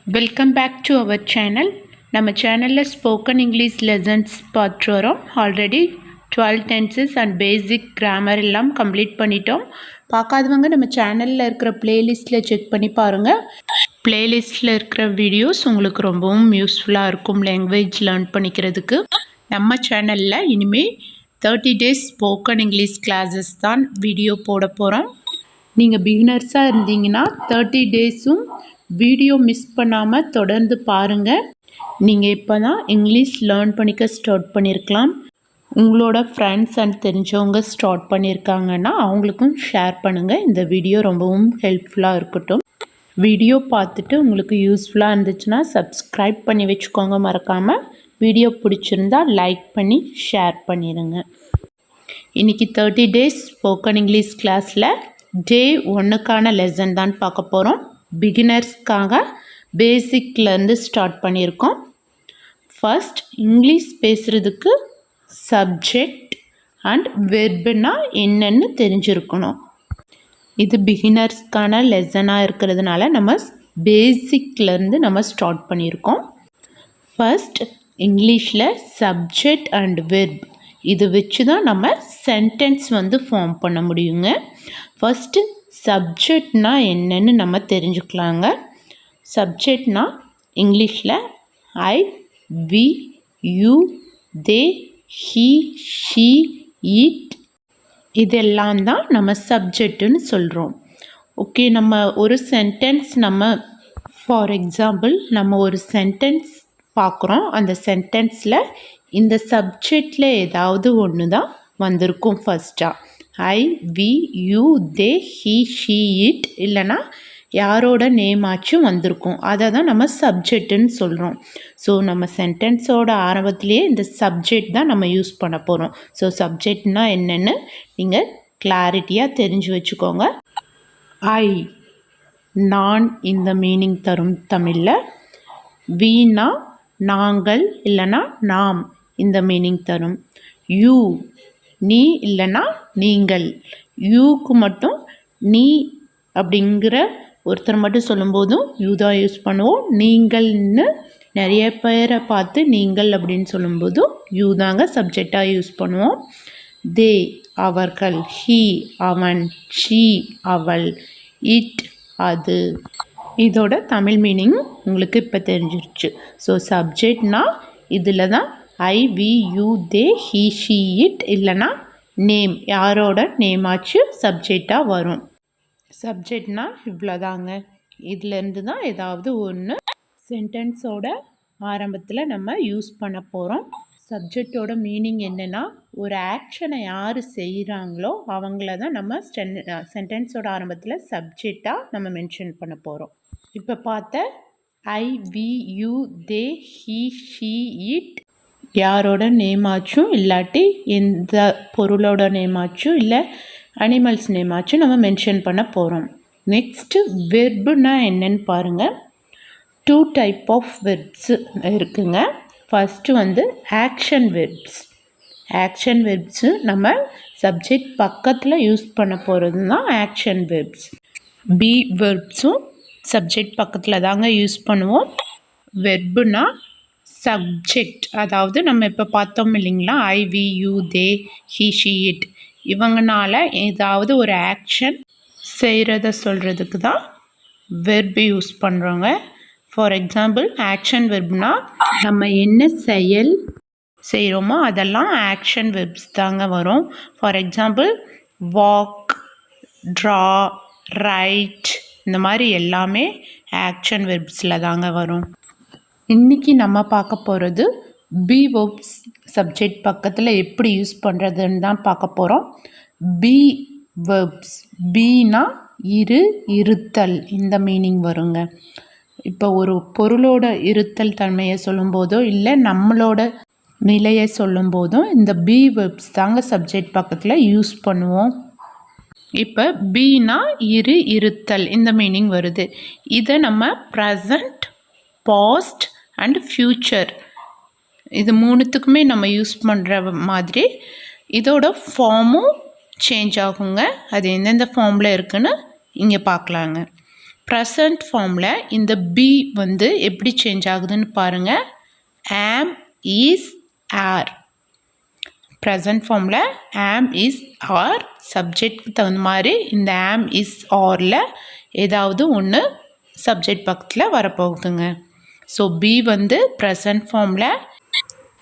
Welcome back to our channel. நம்ம சேனலில் spoken English lessons பார்த்து வரோம். Already 12 tenses and basic grammar எல்லாம் கம்ப்ளீட் பண்ணிட்டோம். பார்க்காதவங்க நம்ம சேனலில் இருக்கிற பிளேலிஸ்ட்டில் செக் பண்ணி பாருங்கள். பிளேலிஸ்ட்டில் இருக்கிற வீடியோஸ் உங்களுக்கு ரொம்பவும் யூஸ்ஃபுல்லாக இருக்கும் லாங்குவேஜ் லேர்ன் பண்ணிக்கிறதுக்கு. நம்ம சேனலில் இனிமேல் 30 டேஸ் ஸ்போக்கன் இங்கிலீஷ் கிளாஸஸ் தான் வீடியோ போட போகிறோம். நீங்கள் பிகினர்ஸாக இருந்தீங்கன்னா 30 டேஸும் வீடியோ மிஸ் பண்ணாமல் தொடர்ந்து பாருங்கள். நீங்கள் இப்போ தான் இங்கிலீஷ் லேர்ன் பண்ணிக்க ஸ்டார்ட் பண்ணியிருக்கலாம். உங்களோட ஃப்ரெண்ட்ஸ் அண்ட் தெரிஞ்சவங்க ஸ்டார்ட் பண்ணியிருக்காங்கன்னா அவங்களுக்கும் ஷேர் பண்ணுங்கள். இந்த வீடியோ ரொம்பவும் ஹெல்ப்ஃபுல்லாக இருக்கட்டும். வீடியோ பார்த்துட்டு உங்களுக்கு யூஸ்ஃபுல்லாக இருந்துச்சுன்னா சப்ஸ்கிரைப் பண்ணி வச்சுக்கோங்க மறக்காமல். வீடியோ பிடிச்சிருந்தா லைக் பண்ணி ஷேர் பண்ணிடுங்க. இன்றைக்கி 30 டேஸ் ஸ்போக்கன் இங்கிலீஷ் கிளாஸில் டே 1க்கான லெசன் தான் பார்க்க போகிறோம். பிகினர்ஸ்க்காக பேசிக்லேருந்து ஸ்டார்ட் பண்ணியிருக்கோம். ஃபர்ஸ்ட் இங்கிலீஷ் பேசுகிறதுக்கு சப்ஜெக்ட் அண்ட் வெர்புனா என்னன்னு தெரிஞ்சிருக்கணும். இது பிகினர்ஸ்க்கான லெசனாக இருக்கிறதுனால நம்ம பேசிக்லேருந்து நம்ம ஸ்டார்ட் பண்ணியிருக்கோம். ஃபர்ஸ்ட் இங்கிலீஷில் சப்ஜெக்ட் அண்ட் வெர்ப் இது வச்சு தான் நம்ம சென்டென்ஸ் ஃபார்ம் பண்ண முடியுங்க. ஃபஸ்ட்டு சப்ஜெக்ட்னா என்னன்னு நம்ம தெரிஞ்சுக்கலாங்க. சப்ஜெக்ட்னா இங்கிலீஷில் I, we, you, they, he, she, it இதெல்லாம் தான் நம்ம சப்ஜெக்ட்டுன்னு சொல்கிறோம். ஓகே, நம்ம ஒரு சென்டென்ஸ் ஃபார் எக்ஸாம்பிள் நம்ம ஒரு சென்டென்ஸ் பார்க்குறோம். அந்த சென்டென்ஸில் இந்த சப்ஜெக்டில் ஏதாவது ஒன்று தான் வந்திருக்கும் ஃபஸ்ட்டாக. I, we, you, they, he, she, it இல்லைனா யாரோட நேம் ஆச்சும் வந்திருக்கும். அதை தான் நம்ம சப்ஜெக்ட்டுன்னு சொல்கிறோம். ஸோ நம்ம சென்டென்ஸோட ஆரம்பத்துலேயே இந்த சப்ஜெக்ட் தான் நம்ம யூஸ் பண்ண போகிறோம். ஸோ சப்ஜெக்ட்னா என்னென்னு நீங்கள் கிளாரிட்டியாக தெரிஞ்சு வச்சுக்கோங்க. ஐ நான் இந்த மீனிங் தரும் தமிழில். வீணா நாங்கள் இல்லைனா நாம் இந்த மீனிங் தரும். யூ நீ இல்லைனா நீங்கள். யூக்கு மட்டும் நீ அப்படிங்கிற ஒருத்தர் மட்டும் சொல்லும்போதும் யூ தான் யூஸ் பண்ணுவோம். நீங்கள்னு நிறைய பேரை பார்த்து நீங்கள் அப்படின்னு சொல்லும்போதும் யூ தாங்க சப்ஜெக்டாக யூஸ் பண்ணுவோம். தே அவர்கள், ஹீ அவன், ஷீ அவள், இட் அது. இதோட தமிழ் மீனிங் உங்களுக்கு இப்போ தெரிஞ்சிருச்சு. ஸோ சப்ஜெக்ட்னா இதில் தான் I, we, you, they, he, she, it இல்லைனா நேம் யாரோட நேமாச்சு சப்ஜெக்டாக வரும். சப்ஜெக்ட்னா இவ்வளோதாங்க. இதுலேருந்து தான் ஏதாவது ஒன்று சென்டென்ஸோட ஆரம்பத்தில் நம்ம யூஸ் பண்ண போகிறோம். சப்ஜெக்டோட மீனிங் என்னென்னா ஒரு ஆக்ஷனை யார் செய்கிறாங்களோ அவங்கள தான் நம்ம சென்டென்ஸோட ஆரம்பத்தில் சப்ஜெக்டாக நம்ம மென்ஷன் பண்ண போகிறோம். இப்போ பார்த்த I, we, you, they, he, she, it யாரோட நேமாச்சும் இல்லாட்டி எந்த பொருளோட நேமாச்சும் இல்லை அனிமல்ஸ் நேமாச்சும் நம்ம மென்ஷன் பண்ண போகிறோம். நெக்ஸ்ட்டு வெர்புனா என்னன்னு பாருங்கள். 2 டைப் ஆஃப் வெர்ப்ஸ் இருக்குங்க. First action verbs. ஆக்ஷன் வெர்ப்ஸு நம்ம சப்ஜெக்ட் பக்கத்தில் யூஸ் பண்ண போகிறது தான் ஆக்ஷன் வெர்ப்ஸ். பி வெர்ப்ஸும் சப்ஜெக்ட் பக்கத்தில் தாங்க யூஸ் பண்ணுவோம். வெர்புனா சப்ஜெக்ட், அதாவது நம்ம இப்போ பார்த்தோம் இல்லைங்களா, I, we, you, they, he, she, it இவங்கனால ஏதாவது ஒரு ஆக்ஷன் செய்கிறத சொல்கிறதுக்கு தான் வெர்ப் யூஸ் பண்ணுறோங்க. ஃபார் எக்ஸாம்பிள் ஆக்ஷன் வெர்ப்னா நம்ம என்ன செயல் செய்கிறோமோ அதெல்லாம் ஆக்ஷன் வெர்ப்ஸ் தாங்க வரும். For example walk, draw, write இந்த மாதிரி எல்லாமே ஆக்ஷன் வெர்ப்ஸில் தாங்க வரும். இன்றைக்கி நம்ம பார்க்க போகிறது பி வெர்ப்ஸ் சப்ஜெக்ட் பக்கத்தில் எப்படி யூஸ் பண்ணுறதுன்னு தான் பார்க்க போகிறோம். பி வெர்ப்ஸ், பீனா இருத்தல் இந்த மீனிங் வருங்க. இப்போ ஒரு பொருளோட இருத்தல் தன்மையை சொல்லும்போதோ இல்லை நம்மளோட நிலையை சொல்லும்போதும் இந்த பி வெர்ப்ஸ் தாங்க சப்ஜெக்ட் பக்கத்தில் யூஸ் பண்ணுவோம். இப்போ பீனா இருத்தல் இந்த மீனிங் வருது. இதை நம்ம ப்ரெசண்ட், பாஸ்ட் அண்ட் ஃப்யூச்சர் இது மூணுத்துக்குமே நம்ம யூஸ் பண்ணுற மாதிரி இதோட ஃபார்மும் சேஞ்ச் ஆகுங்க. அது எந்தெந்த ஃபார்மில் இருக்குதுன்னு இங்கே பார்க்கலாங்க. ப்ரெசன்ட் ஃபார்மில் இந்த பி வந்து எப்படி சேஞ்ச் ஆகுதுன்னு பாருங்கள். am, is, are. ப்ரெசன்ட் ஃபார்மில் am, is, are சப்ஜெக்ட்க்கு தகுந்த மாதிரி இந்த am, is, areல ஏதாவது ஒன்று சப்ஜெக்ட் பக்கத்தில் வரப்போகுதுங்க. ஸோ பி வந்து ப்ரெசன்ட் ஃபார்மில்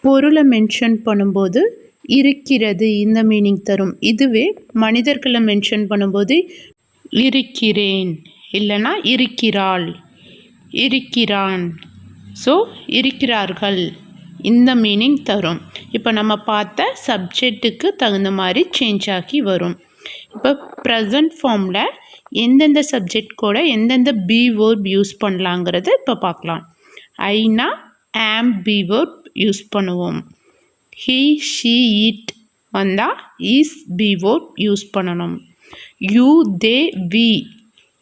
பொருளை மென்ஷன் பண்ணும்போது இருக்கிறது இந்த மீனிங் தரும். இதுவே மனிதர்களை மென்ஷன் பண்ணும்போது இருக்கிறேன் இல்லைன்னா இருக்கிறாள், இருக்கிறான், ஸோ இருக்கிறார்கள் இந்த மீனிங் தரும். இப்போ நம்ம பார்த்த சப்ஜெக்ட்டுக்கு தகுந்த மாதிரி சேஞ்ச் ஆகி வரும். இப்போ ப்ரெசன்ட் ஃபார்மில் எந்தெந்த சப்ஜெக்ட் கூட எந்தெந்த பி வேர்ப் யூஸ் பண்ணலாங்கிறது இப்போ பார்க்கலாம். ஐனா ஆம் பி வேர்ப் யூஸ் பண்ணுவோம். ஹீ, ஷீ, இட் வந்தால் இஸ் பி வேர்ப் யூஸ் பண்ணணும். யூ, தே, வி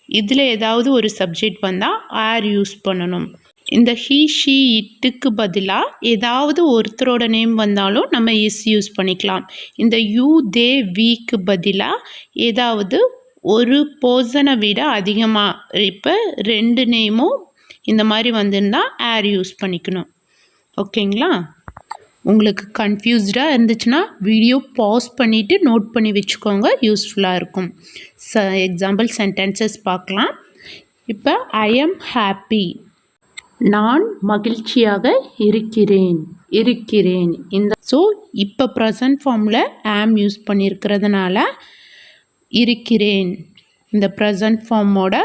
இதில் ஏதாவது ஒரு சப்ஜெக்ட் வந்தால் ஆர் யூஸ் பண்ணணும். இந்த ஹீ, ஷீ, இட்டுக்கு பதிலாக ஏதாவது ஒருத்தரோட நேம் வந்தாலும் நம்ம இஸ் யூஸ் பண்ணிக்கலாம். இந்த யூ, தே, விக்கு பதிலாக ஏதாவது ஒரு பர்சனை விட அதிகமாக இப்போ 2 நேமும் இந்த மாதிரி வந்திருந்தால் ஆர் யூஸ் பண்ணிக்கணும். ஓகேங்களா? உங்களுக்கு கன்ஃபியூஸ்டாக இருந்துச்சுன்னா வீடியோ பாஸ் பண்ணிவிட்டு நோட் பண்ணி வச்சுக்கோங்க, யூஸ்ஃபுல்லாக இருக்கும். எக்ஸாம்பிள் சென்டென்சஸ் பார்க்கலாம். இப்போ ஐ எம் ஹாப்பி, நான் மகிழ்ச்சியாக இருக்கிறேன், இருக்கிறேன். ஸோ இப்போ ப்ரெசன்ட் ஃபார்மில் ஆம் யூஸ் பண்ணியிருக்கிறதுனால இருக்கிறேன் இந்த ப்ரெசன்ட் ஃபார்மோட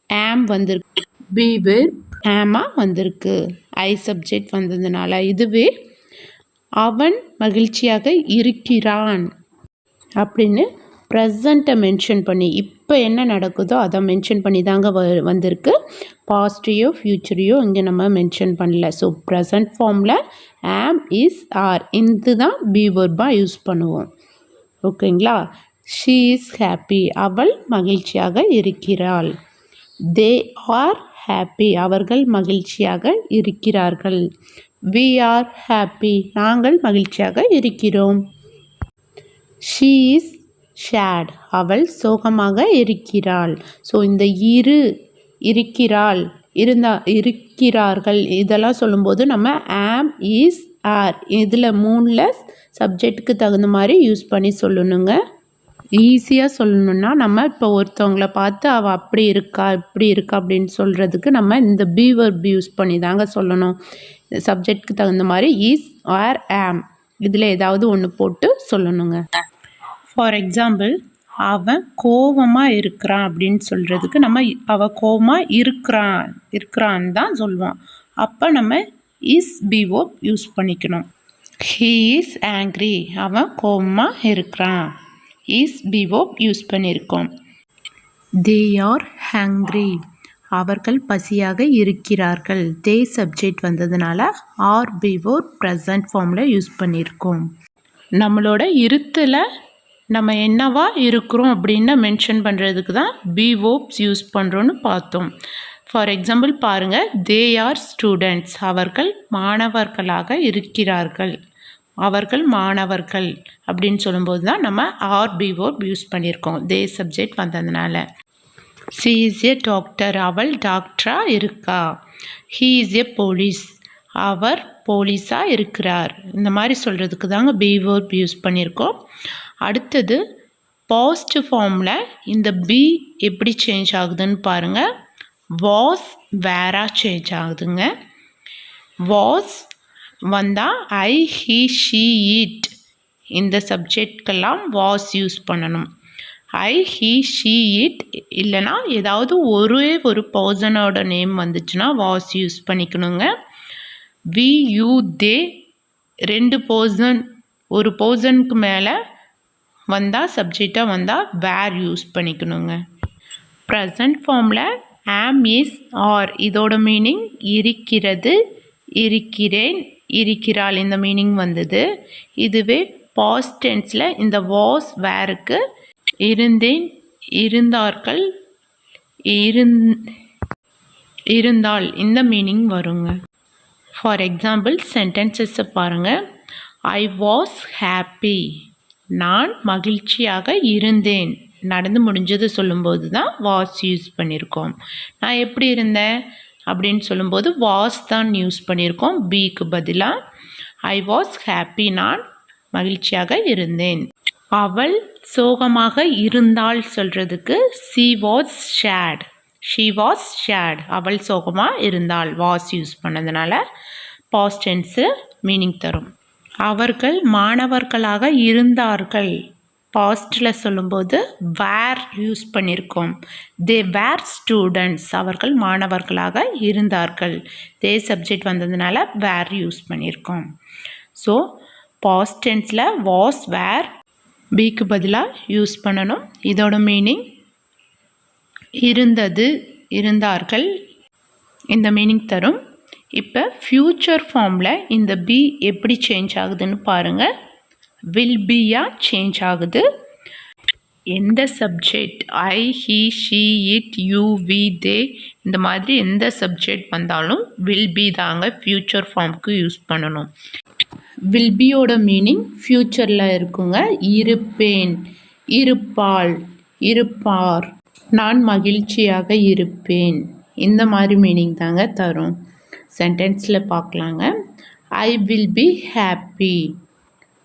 ஆம் வந்திருக்கு. பி வேர்ப் ஆமாக வந்திருக்கு ஐ சப்ஜெக்ட் வந்ததுனால. இதுவே அவன் மகிழ்ச்சியாக இருக்கிறான் அப்படின்னு ப்ரெசண்ட்டை மென்ஷன் பண்ணி இப்போ என்ன நடக்குதோ அதை மென்ஷன் பண்ணி தாங்க வந்திருக்கு. பாஸ்ட்டையோ ஃப்யூச்சரையோ இங்கே நம்ம மென்ஷன் பண்ணல. ஸோ ப்ரெசன்ட் ஃபார்மில் ஆம், இஸ், ஆர் இது தான் பி வேர்பாக யூஸ் பண்ணுவோம். ஓகேங்களா? ஷீ இஸ் ஹாப்பி, அவள் மகிழ்ச்சியாக இருக்கிறாள். தே ஆர் ஹாப்பி, அவர்கள் மகிழ்ச்சியாக இருக்கிறார்கள். வி ஆர் ஹாப்பி, நாங்கள் மகிழ்ச்சியாக இருக்கிறோம். ஷீ இஸ் ஷேட், அவள் சோகமாக இருக்கிறாள். ஸோ இந்த இருக்கிறாள், இருக்கிறார்கள் இதெல்லாம் சொல்லும்போது நம்ம ஆம், இஸ், ஆர் இதில் 3ல் சப்ஜெக்ட்டுக்கு தகுந்த மாதிரி யூஸ் பண்ணி சொல்லணுங்க. ஈஸியாக சொல்லணுன்னா நம்ம இப்போ ஒருத்தவங்களை பார்த்து அவள் அப்படி இருக்கா இப்படி இருக்கா அப்படின்னு சொல்கிறதுக்கு நம்ம இந்த பி வேர்ப் யூஸ் பண்ணி தாங்க சொல்லணும். சப்ஜெக்ட்க்கு தகுந்த மாதிரி இஸ், ஆர், ஆம் இதில் ஏதாவது ஒன்று போட்டு சொல்லணுங்க. ஃபார் எக்ஸாம்பிள் அவன் கோவமாக இருக்கிறான் அப்படின்னு சொல்கிறதுக்கு நம்ம அவள் கோவமாக இருக்கிறான்னு தான் சொல்லுவோம். அப்போ நம்ம இஸ் பி வேர்ப் யூஸ் பண்ணிக்கணும். ஹீ இஸ் ஆங்க்ரி, அவன் கோவமாக இருக்கிறான், இஸ் பி வேர்ப் யூஸ் பண்ணியிருக்கோம். தே ஆர் ஹங்க்ரி, அவர்கள் பசியாக இருக்கிறார்கள். தே சப்ஜெக்ட் வந்ததுனால ஆர் பி வேர்ப் ப்ரெசன்ட் ஃபார்மில் யூஸ் பண்ணியிருக்கோம். நம்மளோட இருத்தில் நம்ம என்னவா இருக்கிறோம் அப்படின்னு மென்ஷன் பண்ணுறதுக்கு தான் பி வேர்ப்ஸ் யூஸ் பண்ணுறோன்னு பார்த்தோம். ஃபார் எக்ஸாம்பிள் பாருங்கள், தே ஆர் ஸ்டூடெண்ட்ஸ், அவர்கள் மாணவர்களாக இருக்கிறார்கள். அவர்கள் மாணவர்கள் அப்படின்னு சொல்லும்போது தான் நம்ம ஆர் பி வேர்ப் யூஸ் பண்ணியிருக்கோம் தே சப்ஜெக்ட் வந்ததுனால. ஷீ இஸ் எ டாக்டர், அவள் டாக்டராக இருக்கா. ஹீ இஸ் எ போலீஸ், அவர் போலீஸாக இருக்கிறார். இந்த மாதிரி சொல்கிறதுக்கு தாங்க பி வேர்ப் யூஸ் பண்ணியிருக்கோம். அடுத்தது பாஸ்ட் ஃபார்மில் இந்த பி எப்படி சேஞ்ச் ஆகுதுன்னு பாருங்கள். வாஸ் வேராக சேஞ்ச் ஆகுதுங்க. வாஸ் வந்தால் ஐ, ஹீ, ஷீ, இட் இந்த சப்ஜெக்ட்கெல்லாம் வாஸ் யூஸ் பண்ணணும். ஐ, ஹீ, ஷீ, இட் இல்லைனா ஏதாவது ஒரே ஒரு பர்சனோட நேம் வந்துச்சுன்னா வாஸ் யூஸ் பண்ணிக்கணுங்க. வி, யூ, தே 2 பர்சன் ஒரு பர்சனுக்கு மேலே வந்தால் சப்ஜெக்டாக வந்தால் வேர் யூஸ் பண்ணிக்கணுங்க. ப்ரெசன்ட் ஃபார்மில் ஆம், இஸ், ஆர் இதோட மீனிங் இருக்கிறது, இருக்கிறேன், இருக்கிறாள் இந்த மீனிங் வந்தது. இதுவே பாஸ்ட் டென்ஸில் இந்த வாஸ் வேருக்கு இருந்தேன், இருந்தார்கள், இருந்தால் இந்த மீனிங் வருங்க. ஃபார் எக்ஸாம்பிள் சென்டென்சஸை பாருங்கள். ஐ வாஸ் ஹாப்பி, நான் மகிழ்ச்சியாக இருந்தேன், நடந்து முடிஞ்சது சொல்லும்போது தான் வாஸ் யூஸ் பண்ணியிருக்கோம். நான் எப்படி இருந்தேன் அப்படின்னு சொல்லும்போது வாஸ் தான் யூஸ் பண்ணியிருக்கோம் பீக்கு பதிலாக. ஐ வாஸ் ஹாப்பி, நான் மகிழ்ச்சியாக இருந்தேன். அவள் சோகமாக இருந்தாள் சொல்கிறதுக்கு she was sad. She was sad, அவள் சோகமாக இருந்தாள். வாஸ் யூஸ் பண்ணதுனால பாஸ்ட் டென்ஸு மீனிங் தரும். அவர்கள் மாணவர்களாக இருந்தார்கள். பாஸ்டில் சொல்லும்போது வேர் யூஸ் பண்ணியிருக்கோம். தே வேர் ஸ்டூடெண்ட்ஸ், அவர்கள் மாணவர்களாக இருந்தார்கள். தே சப்ஜெக்ட் வந்ததுனால வேர் யூஸ் பண்ணியிருக்கோம். ஸோ பாஸ்ட் டென்ஸில் வாஸ் வேர் பீக்கு பதிலாக யூஸ் பண்ணணும். இதோட மீனிங் இருந்தது, இருந்தார்கள், இந்த மீனிங் தரும். இப்போ ஃப்யூச்சர் ஃபார்மில் இந்த பி எப்படி சேஞ்ச் ஆகுதுன்னு பாருங்கள். வில் பியாக சேஞ்ச் ஆகுது. எந்த subject I, he, she, it, you, we, they இந்த மாதிரி எந்த சப்ஜெக்ட் வந்தாலும் வில் பி தாங்க ஃப்யூச்சர் ஃபார்முக்கு யூஸ் பண்ணணும். வில் பியோட மீனிங் ஃப்யூச்சரில் இருக்குங்க. இருப்பேன், இருப்பாள், இருப்பார், நான் மகிழ்ச்சியாக இருப்பேன், இந்த மாதிரி மீனிங் தாங்க தரும். சென்டென்ஸில் பார்க்கலாங்க. ஐ வில் பி ஹாப்பி,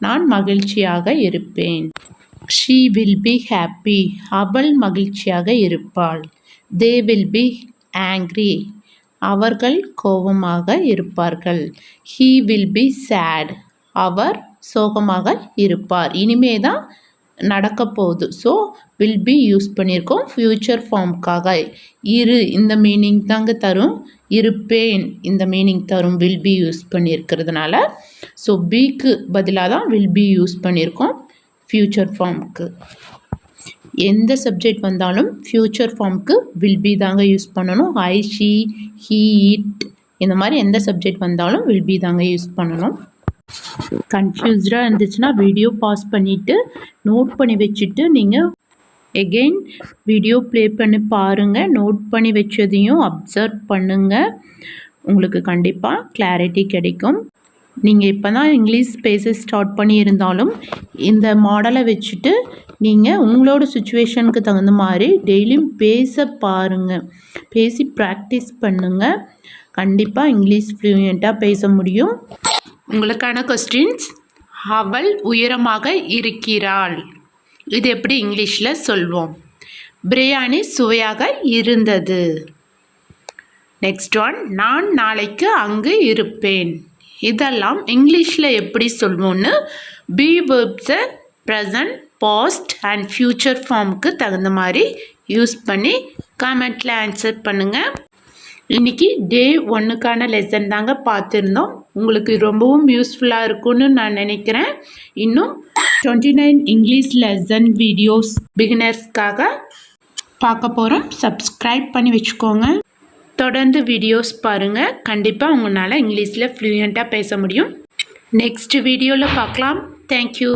நான் மகிழ்ச்சியாக இருப்பேன். ஷீ வில் பி ஹாப்பி, அவள் மகிழ்ச்சியாக இருப்பாள். தே வில் பி ஆங்க்ரி, அவர்கள் கோபமாக இருப்பார்கள். ஹீ வில் பி சேட், அவர் சோகமாக இருப்பார். இனிமே தான் நடக்க போகுது. ஸோ வில் பி யூஸ் பண்ணியிருக்கோம் ஃப்யூச்சர் ஃபார்முக்காக. இரு இந்த மீனிங் தாங்க தரும். இருப்பேன் இந்த மீனிங் தரும் வில் பி யூஸ் பண்ணியிருக்கிறதுனால. ஸோ பிக்கு பதிலாக தான் வில் பி யூஸ் பண்ணியிருக்கோம் ஃப்யூச்சர் ஃபார்முக்கு. எந்த சப்ஜெக்ட் வந்தாலும் ஃப்யூச்சர் ஃபார்முக்கு வில் பி தாங்க யூஸ் பண்ணணும். ஐ, ஷீ, ஹீ, இட் இந்த மாதிரி எந்த சப்ஜெக்ட் வந்தாலும் வில் பி தாங்க யூஸ் பண்ணணும். கன்ஃபியூஸ்டாக இருந்துச்சுன்னா வீடியோ பாஸ் பண்ணிவிட்டு நோட் பண்ணி வச்சுட்டு நீங்கள் எகெயின் வீடியோ ப்ளே பண்ணி பாருங்கள். நோட் பண்ணி வச்சதையும் அப்சர்வ் பண்ணுங்கள். உங்களுக்கு கண்டிப்பாக கிளாரிட்டி கிடைக்கும். நீங்கள் இப்போ தான் இங்கிலீஷ் பேச ஸ்டார்ட் பண்ணி இருந்தாலும் இந்த மாடலை வச்சுட்டு நீங்கள் உங்களோட சுச்சுவேஷனுக்கு தகுந்த மாதிரி டெய்லியும் பேச பாருங்கள். பேசி ப்ராக்டிஸ் பண்ணுங்கள். கண்டிப்பாக இங்கிலீஷ் ஃப்ளூயண்ட்டாக பேச முடியும். உங்களுக்கான கொஸ்டின்ஸ். அவள் உயரமாக இருக்கிறாள், இது எப்படி இங்கிலீஷில் சொல்வோம்? பிரியாணி சுவையாக இருந்தது. நெக்ஸ்ட் ஒன், நான் நாளைக்கு அங்கு இருப்பேன். இதெல்லாம் இங்கிலீஷில் எப்படி சொல்வோன்னு பி வேர்ப்ஸை ப்ரெசன்ட், பாஸ்ட் அண்ட் ஃப்யூச்சர் ஃபார்முக்கு தகுந்த மாதிரி யூஸ் பண்ணி கமெண்ட்டில் ஆன்சர் பண்ணுங்கள். இன்றைக்கி டே 1க்கான லெசன் தாங்க பார்த்துருந்தோம். உங்களுக்கு ரொம்பவும் யூஸ்ஃபுல்லாக இருக்கும்னு நான் நினைக்கிறேன். இன்னும் 29 இங்கிலீஷ் லெசன் வீடியோஸ் பிகினர்ஸ்க்காக பார்க்க போகிறோம். சப்ஸ்கிரைப் பண்ணி வச்சுக்கோங்க. தொடர்ந்து வீடியோஸ் பாருங்கள். கண்டிப்பாக உங்களால் இங்கிலீஷில் ஃப்ளூயண்ட்டாக பேச முடியும். நெக்ஸ்ட் வீடியோவில் பார்க்கலாம். தேங்க்யூ.